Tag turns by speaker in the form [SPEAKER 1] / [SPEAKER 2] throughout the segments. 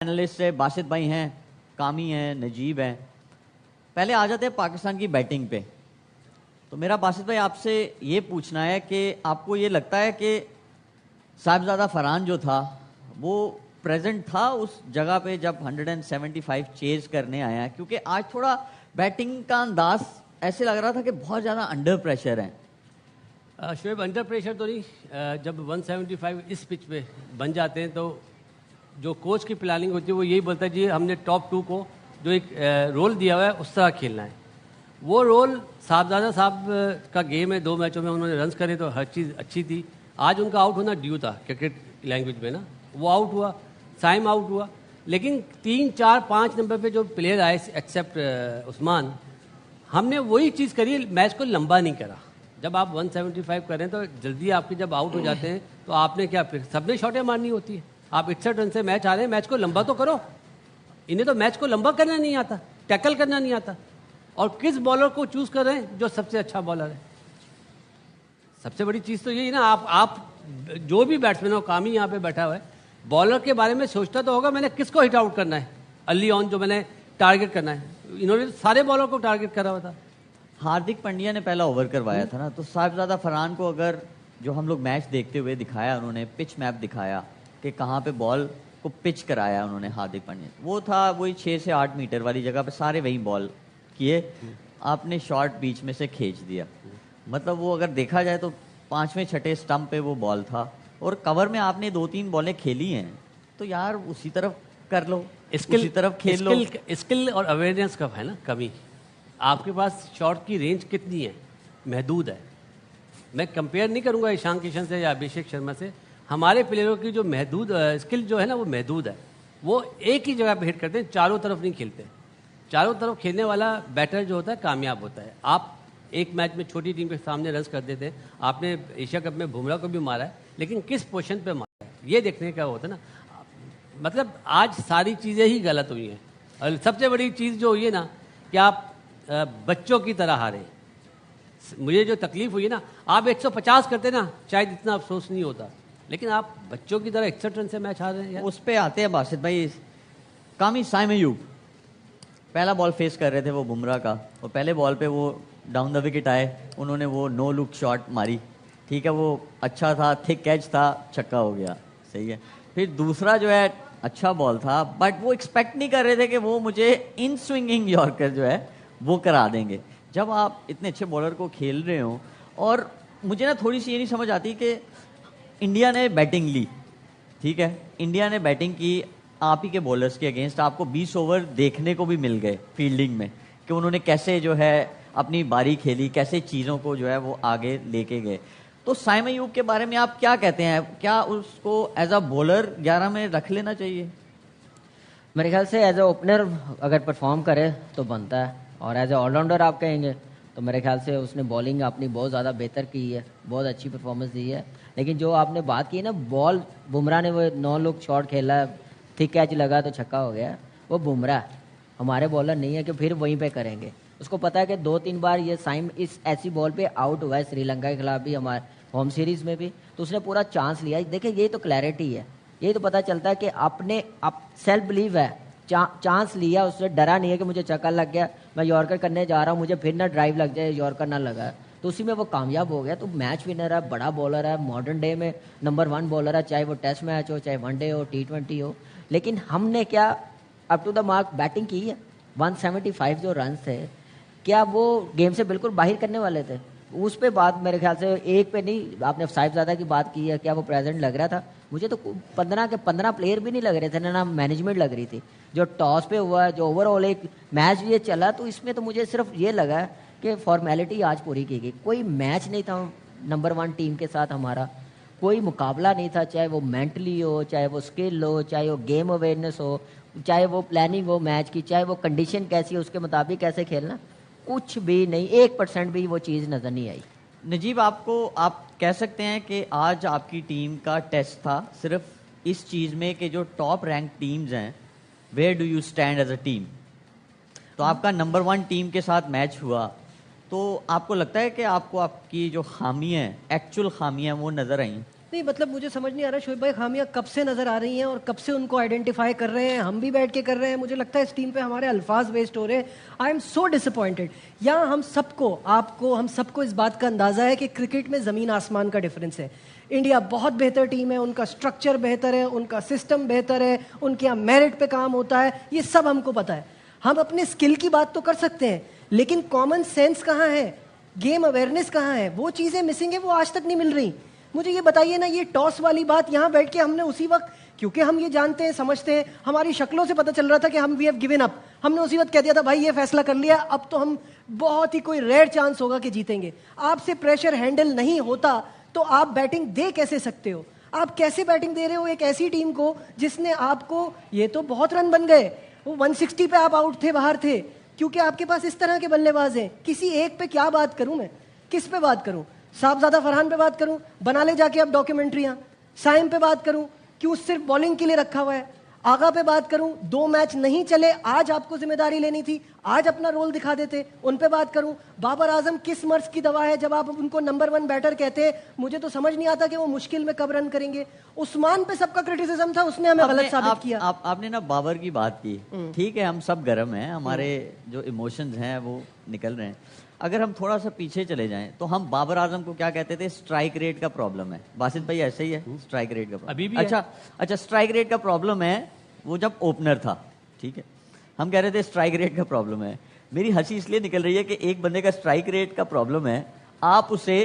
[SPEAKER 1] Analyst ہے، باسط بھائی ہیں، کامی ہیں، نجیب ہیں. پہلے آ جاتے ہیں پاکستان کی بیٹنگ پہ. تو میرا باسط بھائی آپ سے یہ پوچھنا ہے کہ آپ کو یہ لگتا ہے کہ صاحبزادہ فرحان جو تھا وہ پریزنٹ تھا اس جگہ پہ جب 175 چیز کرنے آیا ہے؟ کیونکہ آج تھوڑا بیٹنگ کا انداز ایسے لگ رہا تھا کہ بہت زیادہ انڈر پریشر ہیں.
[SPEAKER 2] شعیب انڈر پریشر تو نہیں. جب 175 اس پچ پہ بن جاتے ہیں تو جو کوچ کی پلاننگ ہوتی ہے وہ یہی بولتا ہے جی ہم نے ٹاپ 2 کو جو ایک رول دیا ہوا ہے اس طرح کھیلنا ہے. وہ رول صاحبزادہ صاحب کا گیم ہے. 2 میچوں میں انہوں نے رنز کرے تو ہر چیز اچھی تھی. آج ان کا آؤٹ ہونا ڈیو تھا کرکٹ لینگویج میں نا. وہ آؤٹ ہوا, سائم آؤٹ ہوا, لیکن 3, 4, 5 نمبر پہ جو پلیئر آئے ایکسیپٹ عثمان, ہم نے وہی چیز کری, میچ کو لمبا نہیں کرا. جب آپ 175 کریں تو جلدی آپ کے جب آؤٹ ہو جاتے ہیں تو آپ نے کیا, پھر سب نے شاٹیں مارنی ہوتی ہے. آپ 61 رن سے میچ آ رہے ہیں, میچ کو لمبا تو کرو. انہیں تو میچ کو لمبا کرنا نہیں آتا, ٹیکل کرنا نہیں آتا. اور کس بالر کو چوز کر رہے ہیں جو سب سے اچھا بالر ہے. سب سے بڑی چیز تو یہی نا, آپ جو بھی بیٹسمین ہو, کامی یہاں پہ بیٹھا ہوا ہے, بالر کے بارے میں سوچتا تو ہوگا میں نے کس کو ہٹ آؤٹ کرنا ہے, ارلی آن جو میں نے ٹارگیٹ کرنا ہے. انہوں نے سارے بالر کو ٹارگیٹ کرا ہوا تھا.
[SPEAKER 1] ہاردک پنڈیا نے پہلا اوور کروایا تھا نا, تو صاحبزادہ فرحان کو اگر جو ہم لوگ میچ دیکھتے ہوئے دکھایا, انہوں نے پچ میپ دکھایا کہ کہاں پہ بال کو پچ کرایا انہوں نے ہاردک پنڈیا, وہ تھا وہی 6 سے 8 میٹر والی جگہ پہ سارے وہی بال کیے. آپ نے شارٹ بیچ میں سے کھینچ دیا. مطلب وہ اگر دیکھا جائے تو 5ویں 6ٹھے اسٹمپ پہ وہ بال تھا, اور کور میں آپ نے 2-3 بالیں کھیلی ہیں, تو یار اسی طرف کر لو, اسی طرف کھیل لو.
[SPEAKER 2] اسکل اور اویئرنیس کا ہے نا کمی. آپ کے پاس شاٹ کی رینج کتنی ہے, محدود ہے. میں کمپیئر نہیں کروں گا ایشان کشن سے یا ابھیشیک شرما سے. ہمارے پلیئروں کی جو محدود اسکل جو ہے نا وہ محدود ہے. وہ ایک ہی جگہ پہ ہٹ کرتے ہیں, چاروں طرف نہیں کھیلتے. چاروں طرف کھیلنے والا بیٹر جو ہوتا ہے کامیاب ہوتا ہے. آپ ایک میچ میں چھوٹی ٹیم کے سامنے رنز کر دیتے ہیں. آپ نے ایشیا کپ میں بمراہ کو بھی مارا ہے, لیکن کس پوزیشن پہ مارا ہے یہ دیکھنے کا ہوتا ہے نا. مطلب آج ساری چیزیں ہی غلط ہوئی ہیں. اور سب سے بڑی چیز جو ہوئی ہے نا کہ آپ بچوں کی طرح ہارے. مجھے جو تکلیف ہوئی ہے نا, آپ 150 کرتے نا شاید اتنا افسوس نہیں ہوتا, لیکن آپ بچوں کی طرح 61 رن سے میچ ہار رہے ہیں.
[SPEAKER 1] اس پہ آتے ہیں باسط بھائی. کامی سائم ایوب پہلا بال فیس کر رہے تھے وہ بمراہ کا, اور پہلے بال پہ وہ ڈاؤن دا وکٹ آئے, انہوں نے وہ نو لک شاٹ ماری. ٹھیک ہے, وہ اچھا تھا, تھک کیچ تھا, چھکا ہو گیا, صحیح ہے. پھر دوسرا جو ہے اچھا بال تھا, بٹ وہ ایکسپیکٹ نہیں کر رہے تھے کہ وہ مجھے ان سوئنگنگ یارکر جو ہے وہ کرا دیں گے. جب آپ اتنے اچھے بالر کو کھیل رہے ہوں, اور مجھے نا تھوڑی سی یہ نہیں سمجھ آتی کہ انڈیا نے بیٹنگ لی, ٹھیک ہے, انڈیا نے بیٹنگ کی آپ ہی کے بولرز کے اگینسٹ. آپ کو 20 اوور دیکھنے کو بھی مل گئے فیلڈنگ میں کہ انہوں نے کیسے جو ہے اپنی باری کھیلی, کیسے چیزوں کو جو ہے وہ آگے لے کے گئے. تو سائم ایوب کے بارے میں آپ کیا کہتے ہیں, کیا اس کو ایز اے بولر 11 میں رکھ لینا چاہیے؟
[SPEAKER 3] میرے خیال سے ایز اے اوپنر اگر پرفارم کرے تو بنتا ہے, اور ایز اے آل راؤنڈر آپ کہیں گے تو میرے خیال سے اس نے بالنگ اپنی بہت زیادہ بہتر کی ہے, بہت اچھی پرفارمنس دی ہے. لیکن جو آپ نے بات کی نا, بال بمراہ نے وہ 9 لک شاٹ کھیلا, تھک کیچ لگا تو چھکا ہو گیا. وہ بمراہ ہمارے بالر نہیں ہے کہ پھر وہیں پہ کریں گے. اس کو پتا ہے کہ 2-3 بار یہ سائم اس ایسی بال پہ آؤٹ ہوا ہے, سری لنکا کے خلاف بھی, ہمارے ہوم سیریز میں بھی, تو اس نے پورا چانس لیا. دیکھیں یہ تو کلیئرٹی ہے, یہ تو پتہ چلتا ہے کہ اپنے سیلف بلیو ہے. چانس لیا, اس سے ڈرا نہیں ہے کہ مجھے چکر لگ گیا, میں یارکر کرنے جا رہا ہوں, مجھے پھر نہ ڈرائیو لگ جائے, یارکر نہ لگا, تو اسی میں وہ کامیاب ہو گیا. تو میچ ونر ہے, بڑا بالر ہے, ماڈرن ڈے میں نمبر 1 بالر ہے, چاہے وہ ٹیسٹ میچ ہو, چاہے ون ڈے ہو, T20 ہو. لیکن ہم نے کیا up to the mark batting کی ہے. 175 جو رنز تھے, کیا وہ گیم سے بالکل باہر کرنے والے تھے؟ اس پہ بات میرے خیال سے ایک پہ نہیں. آپ نے صاحبزادہ کی بات کی ہے, کیا وہ پریزنٹ لگ رہا تھا؟ مجھے تو 15 کے 15 پلیئر بھی نہیں لگ رہے تھے, نہ مینجمنٹ لگ رہی تھی. جو ٹاس پہ ہوا, جو اوور آل ایک میچ یہ چلا, تو اس میں تو مجھے صرف یہ لگا کہ فارمیلٹی آج پوری کی گئی. کوئی میچ نہیں تھا نمبر 1 ٹیم کے ساتھ ہمارا, کوئی مقابلہ نہیں تھا, چاہے وہ مینٹلی ہو, چاہے وہ اسکل ہو, چاہے وہ گیم اویئرنیس ہو, چاہے وہ پلاننگ ہو میچ کی, چاہے وہ کنڈیشن کیسی ہے اس کے مطابق کیسے کھیلنا, کچھ بھی نہیں. 1% بھی وہ چیز نظر نہیں آئی.
[SPEAKER 1] نجیب, آپ کہہ سکتے ہیں کہ آج آپ کی ٹیم کا ٹیسٹ تھا صرف اس چیز میں کہ جو ٹاپ رینک ٹیمز ہیں, where do you stand as a team. تو آپ کا نمبر 1 ٹیم کے ساتھ میچ ہوا, تو آپ کو لگتا ہے کہ آپ کو آپ کی جو خامیاں ہیں, ایکچوئل خامیاں, وہ نظر آئیں؟
[SPEAKER 4] نہیں مطلب مجھے سمجھ نہیں آ رہا شعیب بھائی خامیاں کب سے نظر آ رہی ہیں اور کب سے ان کو آئیڈینٹیفائی کر رہے ہیں, ہم بھی بیٹھ کے کر رہے ہیں, مجھے لگتا ہے اس ٹیم پہ ہمارے الفاظ ویسٹ ہو رہے ہیں. آئی ایم سو ڈس اپوائنٹڈ. یہاں ہم سب کو, آپ کو, ہم سب کو اس بات کا اندازہ ہے کہ کرکٹ میں زمین آسمان کا ڈفرینس ہے. انڈیا بہت بہتر ٹیم ہے, ان کا اسٹرکچر بہتر ہے, ان کا سسٹم بہتر ہے, ان کے یہاں میرٹ پہ کام ہوتا ہے, یہ سب ہم کو پتہ ہے. ہم اپنے اسکل کی بات تو کر سکتے ہیں, لیکن کامن سینس کہاں ہے, گیم اویئرنیس کہاں ہے, وہ چیزیں مسنگ ہیں, وہ آج تک نہیں مل رہی. مجھے یہ بتائیے نا, یہ ٹاس والی بات یہاں بیٹھ کے ہم نے اسی وقت, کیونکہ ہم یہ جانتے ہیں سمجھتے ہیں, ہماری شکلوں سے پتہ چل رہا تھا کہ ہم وی ہیو گیون اپ, ہم نے اسی وقت کہہ دیا تھا بھائی یہ فیصلہ کر لیا, اب تو ہم بہت ہی کوئی ریئر چانس ہوگا کہ جیتیں گے. آپ سے پریشر ہینڈل نہیں ہوتا تو آپ بیٹنگ دے کیسے سکتے ہو؟ آپ کیسے بیٹنگ دے رہے ہو ایک ایسی ٹیم کو جس نے آپ کو, یہ تو بہت رن بن گئے, وہ 160 پہ آپ آؤٹ تھے, باہر تھے, کیونکہ آپ کے پاس اس طرح کے بلے باز ہیں. کسی ایک پہ کیا بات کروں میں, کس پہ بات کروں؟ صاحبزادہ فرحان پہ بات کروں, بنا لے جا کے اب ڈاکیومنٹریاں. سائم پہ بات کروں, کیوں صرف بالنگ کے لیے رکھا ہوا ہے. آغا پہ بات کروں, 2 میچ نہیں چلے, آج آپ کو ذمہ داری لینی تھی, آج اپنا رول دکھا دیتے. ان پہ بات کروں, بابر اعظم کس مرض کی دوا ہے جب آپ ان کو نمبر 1 بیٹر کہتے ہیں, مجھے تو سمجھ نہیں آتا کہ وہ مشکل میں کب رن کریں گے. عثمان پہ سب کا کرٹیسزم تھا, اس نے ہمیں غلط ثابت کیا.
[SPEAKER 1] آپ نے نا بابر کی بات کی, ٹھیک ہے ہم سب گرم ہیں, ہمارے جو ایموشنز ہیں وہ نکل رہے ہیں. اگر ہم تھوڑا سا پیچھے چلے جائیں تو ہم بابر اعظم کو کیا کہتے تھے, اسٹرائک ریٹ کا پرابلم ہے. باسط بھائی ایسے ہی ہے, اسٹرائک ریٹ کا
[SPEAKER 2] ابھی بھی
[SPEAKER 1] اچھا اسٹرائک ریٹ کا پرابلم ہے, وہ جب اوپنر تھا, ٹھیک ہے, ہم کہہ رہے تھے اسٹرائک ریٹ کا پرابلم ہے. میری ہنسی اس لیے نکل رہی ہے کہ ایک بندے کا اسٹرائک ریٹ کا پرابلم ہے, آپ اسے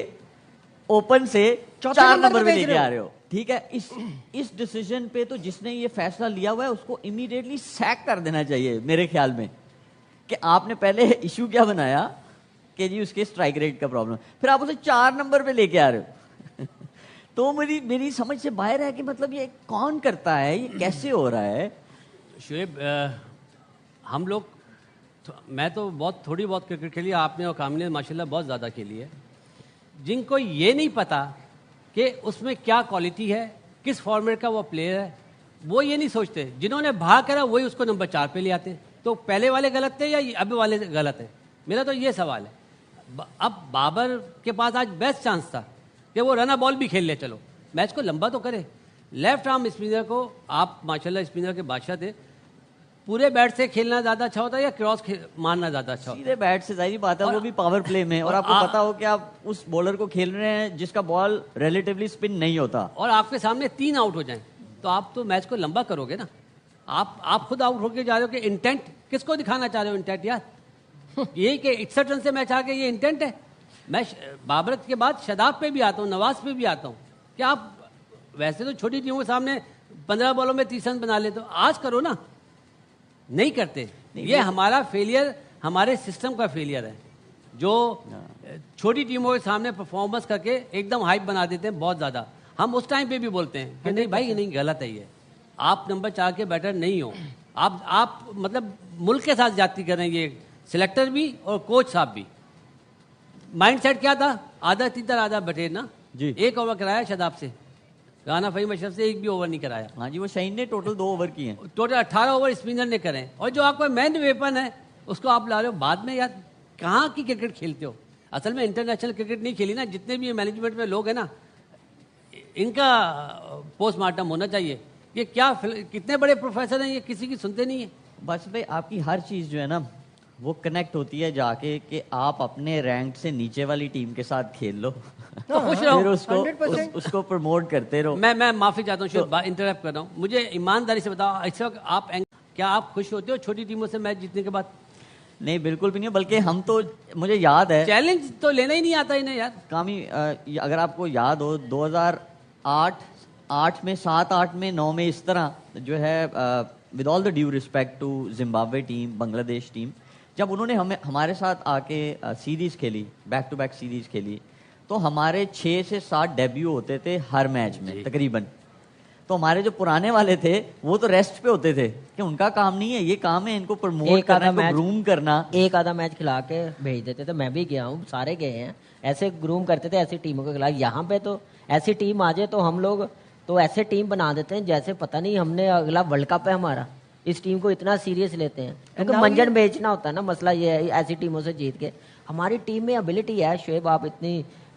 [SPEAKER 1] اوپن سے 4 نمبر پہ لے کے آ رہے ہو, ٹھیک ہے. اس ڈیسیجن پہ تو جس نے یہ فیصلہ لیا ہوا ہے اس کو امیڈیٹلی سیک کر دینا چاہیے میرے خیال میں, کہ آپ نے پہلے ایشو کیا بنایا کہ جی اس کے اسٹرائک ریٹ کا پرابلم, پھر آپ اسے 4 نمبر پہ لے کے آ رہے ہو. تو میری سمجھ سے باہر ہے کہ مطلب یہ کون کرتا ہے, یہ کیسے ہو رہا ہے؟
[SPEAKER 2] شعیب ہم لوگ, میں تو بہت تھوڑی بہت کرکٹ کھیلی, آپ نے اور کامل نے ماشاء اللہ بہت زیادہ کھیلی ہے. جن کو یہ نہیں پتا کہ اس میں کیا کوالٹی ہے, کس فارمیٹ کا وہ پلیئر ہے, وہ یہ نہیں سوچتے. جنہوں نے بھاگ کرا وہی اس کو نمبر 4 پہ لے آتے ہیں. تو پہلے والے غلط تھے یا اب والے غلط ہیں؟ میرا تو یہ سوال ہے. اب بابر کے پاس آج بیسٹ چانس تھا کہ وہ رن بال بھی کھیل لے, چلو میچ کو لمبا تو کرے. لیفٹ آرم اسپنر کو, آپ ماشاءاللہ اسپنر کے بادشاہ تھے, پورے بیٹ سے کھیلنا زیادہ اچھا ہوتا ہے یا کراس مارنا زیادہ اچھا ہوتا ہے؟
[SPEAKER 1] سیدھے بیٹ سے, ظاہری بات ہے, وہ بھی پاور پلے میں, اور آپ کو پتا ہو کہ آپ اس بولر کو کھیل رہے ہیں جس کا بال ریلیٹیولی اسپن نہیں ہوتا, اور
[SPEAKER 2] آپ کے سامنے 3 آؤٹ ہو جائیں تو آپ تو میچ کو لمبا کرو گے نا. آپ خود آؤٹ ہو کے جا رہے ہو کہ انٹینٹ کس کو دکھانا چاہ رہے ہو؟ انٹینٹ یار یہی کہ 61 رن سے میچ آ کے یہ انٹینٹ ہے. میں بابر کے بعد شاداب پہ بھی آتا ہوں, نواز پہ بھی آتا ہوں کہ آپ ویسے تو چھوٹی ٹیموں کے سامنے 15 بالوں میں 30 رن بنا لیتے, تو آج کرو نا. نہیں کرتے. یہ ہمارا فیلئر, ہمارے سسٹم کا فیلئر ہے, جو چھوٹی ٹیموں کے سامنے پرفارمنس کر کے ایک دم ہائپ بنا دیتے ہیں بہت زیادہ. ہم اس ٹائم پہ بھی بولتے ہیں کہ نہیں بھائی, نہیں, غلط ہے, یہ آپ نمبر 4 کے بیٹر نہیں ہو. آپ مطلب ملک کے ساتھ زیادتی کر رہے ہیں, یہ سلیکٹر بھی اور کوچ صاحب بھی. مائنڈ سیٹ کیا تھا؟ آدھا تیتر آدھا بٹیر نا جی. 1 اوور کرایا شاداب سے, رانا فہیم اشرف سے 1 بھی اوور نہیں کرایا.
[SPEAKER 1] ہاں جی, وہ شاہین نے ٹوٹل 2 اوور کیے ہیں,
[SPEAKER 2] ٹوٹل 18 اوور اسپنر نے کرے. اور جو آپ کا مین ویپن ہے اس کو آپ لا رہے ہو بعد میں. یار کہاں کی کرکٹ کھیلتے ہو؟ اصل میں انٹرنیشنل کرکٹ نہیں کھیلی نا. جتنے بھی مینجمنٹ میں لوگ ہیں نا, ان کا پوسٹ مارٹم ہونا چاہیے. یہ کیا کتنے بڑے پروفیسر ہیں, یہ کسی کی سنتے نہیں ہیں.
[SPEAKER 1] بس بھائی آپ کی ہر چیز جو ہے نا وہ کنیکٹ ہوتی ہے جا کے کہ آپ اپنے رینک سے نیچے والی ٹیم کے ساتھ کھیل لو,
[SPEAKER 2] تو خوش رہو,
[SPEAKER 1] پھر اس کو پروموٹ کرتے رہو.
[SPEAKER 2] میں معافی چاہتا ہوں شاید انٹرپٹ کر رہا ہوں. مجھے ایمانداری سے بتاؤ, اس وقت آپ کیا آپ خوش ہوتے ہو چھوٹی ٹیموں سے میچ جیتنے کے بعد؟
[SPEAKER 1] نہیں بالکل بھی نہیں, بلکہ ہم تو, مجھے یاد ہے,
[SPEAKER 2] چیلنج تو لینا ہی نہیں آتا انہیں یار.
[SPEAKER 1] کامی اگر آپ کو یاد ہو 2008 میں, 7, 8 میں, 9 میں, اس طرح جو ہے with all the due respect to Zimbabwe team, Bangladesh team, جب انہوں نے ہمارے ساتھ آ کے سیریز کھیلی, بیک ٹو بیک سیریز کھیلی, تو ہمارے 6 سے 7 ڈیبیو ہوتے تھے ہر میچ میں تقریباً. تو ہمارے جو پرانے والے تھے وہ تو ریسٹ پہ ہوتے تھے کہ ان کا کام نہیں ہے, یہ کام ہے ان کو پروموٹ کرنا, ان کو گروم کرنا.
[SPEAKER 3] ایک آدھا میچ کھلا کے بھیج دیتے تھے, میں بھی گیا ہوں, سارے گئے ہیں, ایسے گروم کرتے تھے ایسی ٹیموں کے خلاف. یہاں پہ تو ایسی ٹیم آ جائے تو ہم لوگ تو ایسے ٹیم بنا دیتے ہیں جیسے پتہ نہیں ہم نے اگلا ورلڈ کپ ہے ہمارا. اس ٹیم کو اتنا سیریس لیتے ہیں کیونکہ منجن بیچنا ہوتا ہے نا. مسئلہ یہ ہے ایسی ٹیموں سے جیت کے. ہماری ٹیم میں ابیلٹی ہے شعیب, آپ اتنی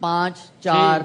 [SPEAKER 1] 5, 4,